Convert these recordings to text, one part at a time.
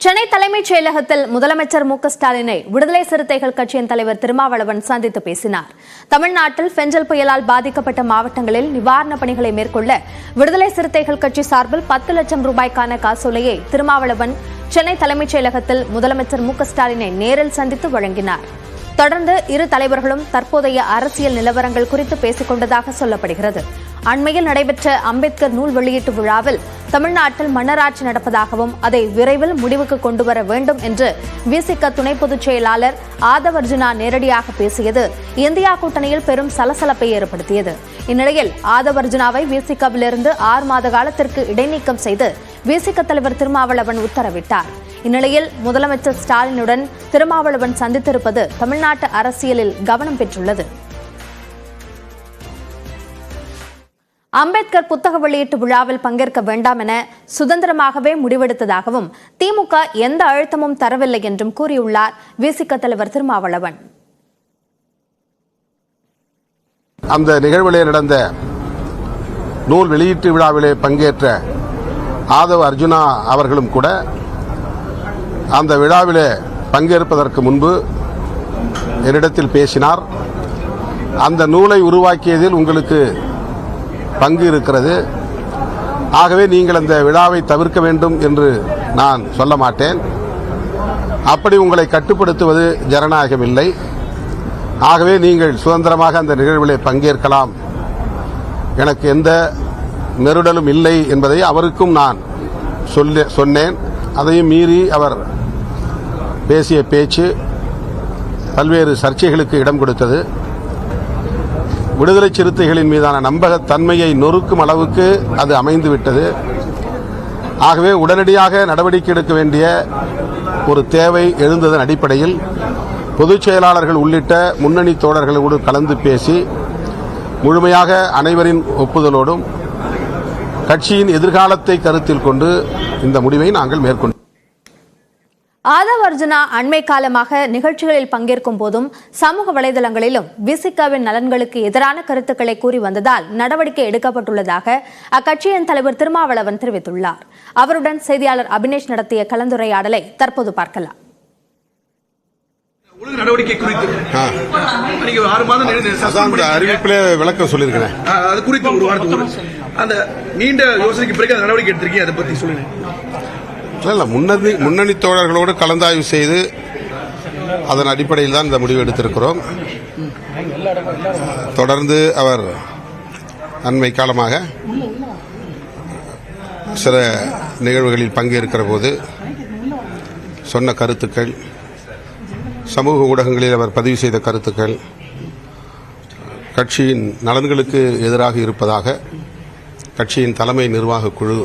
சென்னை தலைமைச் செயலகத்தில் முதலமைச்சர் மு க ஸ்டாலினை விடுதலை சிறுத்தைகள் கட்சியின் தலைவர் திருமாவளவன் சந்தித்து பேசினார். தமிழ்நாட்டில் பெஞ்சல் புயலால் பாதிக்கப்பட்ட மாவட்டங்களில் நிவாரணப் பணிகளை மேற்கொள்ள விடுதலை சிறுத்தைகள் கட்சி சார்பில் 10 லட்சம் ரூபாய்க்கான காசோலையை திருமாவளவன் சென்னை தலைமைச் செயலகத்தில் முதலமைச்சர் மு க ஸ்டாலினை நேரில் சந்தித்து வழங்கினார். தொடர்ந்து இரு தலைவர்களும் தற்போதைய அரசியல் நிலவரங்கள் குறித்து பேசிக் கொண்டதாக சொல்லப்படுகிறது. அண்மையில் நடைபெற்ற அம்பேத்கர் நூல் வெளியீட்டு விழாவில் தமிழ்நாட்டில் மன்னராட்சி நடப்பதாகவும் அதை விரைவில் முடிவுக்கு கொண்டுவர வேண்டும் என்று விசிக துணை பொதுச் செயலாளர் ஆதவர்ஜுனா நேரடியாக பேசியது இந்தியா கூட்டணியில் பெரும் சலசலப்பை ஏற்படுத்தியது. இந்நிலையில் ஆதவர்ஜுனாவை விசிகவிலிருந்து 6 மாத காலத்திற்கு இடைநீக்கம் செய்து விசிக தலைவர் திருமாவளவன் உத்தரவிட்டார். இந்நிலையில் முதலமைச்சர் ஸ்டாலினுடன் திருமாவளவன் சந்தித்திருப்பது தமிழ்நாட்டு அரசியலில் கவனம் பெற்றுள்ளது. அம்பேத்கர் புத்தக வெளியீட்டு விழாவில் பங்கேற்க வேண்டாம் என சுதந்திரமாகவே முடிவெடுத்ததாகவும் திமுக எந்த அழுத்தமும் தரவில்லை என்றும் கூறியுள்ளார் விசிக தலைவர் திருமாவளவன். அந்த நிகழ்விலே நடந்த நூல் வெளியீட்டு விழாவிலே பங்கேற்ற ஆதவ அர்ஜுனா அவர்களும் கூட அந்த விழாவிலே பங்கேற்பதற்கு முன்பு என்னிடத்தில் பேசினார். அந்த நூலை உருவாக்கியதில் உங்களுக்கு பங்கு இருக்கிறது, ஆகவே நீங்கள் அந்த விழாவை தவிர்க்க வேண்டும் என்று நான் சொல்ல மாட்டேன். அப்படி உங்களை கட்டுப்படுத்துவது ஜனநாயகம் இல்லை. ஆகவே நீங்கள் சுதந்திரமாக அந்த நிகழ்விலே பங்கேற்கலாம், எனக்கு எந்த நெருடலும் இல்லை என்பதை அவருக்கும் நான் சொன்னேன். அதையும் மீறி அவர் பேசிய பேச்சு பல்வேறு சர்ச்சைகளுக்கு இடம் கொடுத்தது. விடுதலை சிறுத்தைகளின் மீதான நம்பகத்தன்மையை நொறுக்கும் அளவுக்கு அது அமைந்துவிட்டது. ஆகவே உடனடியாக நடவடிக்கை எடுக்க வேண்டிய ஒரு தேவை எழுந்ததன் அடிப்படையில் பொதுச் செயலாளர்கள் உள்ளிட்ட முன்னணி தோழர்களோடு கலந்து பேசி முழுமையாக அனைவரின் ஒப்புதலோடும் கட்சியின் எதிர்காலத்தை கருத்தில் கொண்டு இந்த முடிவை நாங்கள் மேற்கொண்டோம். ஆதவர்ஜுனா அண்மை காலமாக நிகழ்ச்சிகளில் பங்கேற்கும் போதும் சமூக வலைதளங்களிலும் விசிகாவின் நலன்களுக்கு எதிரான கருத்துக்களை கூறி வந்ததால் நடவடிக்கை எடுக்கப்பட்டுள்ளதாக அக்கட்சியின் தலைவர் திருமாவளவன் தெரிவித்துள்ளார். அவருடன் செய்தியாளர் அபினேஷ் நடத்திய கலந்துரையாடலை தற்போது பார்க்கலாம். நடவடிக்கை குறித்து அறிவிப்பிலே விளக்கம் சொல்லியிருக்கிறேன். அது குறித்து ஒரு வாரத்துக்கு அந்த நீண்ட யோசனைக்கு பிறகு நடவடிக்கை எடுத்திருக்கீங்க, அதை பத்தி சொல்லுங்க. முன்னணி தோழர்களோடு கலந்தாய்வு செய்து அதன் அடிப்படையில் தான் இந்த முடிவு எடுத்திருக்கிறோம். தொடர்ந்து அவர் அண்மை காலமாக சில நிகழ்வுகளில் பங்கேற்கிற போது சொன்ன கருத்துக்கள், சமூக ஊடகங்களில் அவர் பதிவு செய்த கருத்துக்கள் கட்சியின் நலன்களுக்கு எதிராக இருப்பதாக கட்சியின் தலைமை நிர்வாக குழு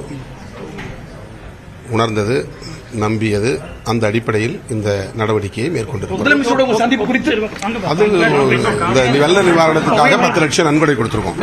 உணர்ந்தது, நம்பியது. அந்த அடிப்படையில் இந்த நடவடிக்கையை மேற்கொண்டிருக்கிறோம். அது இந்த வெள்ள நிவாரணத்துக்காக 10 லட்சம் நன்கொடை கொடுத்திருக்கோம்.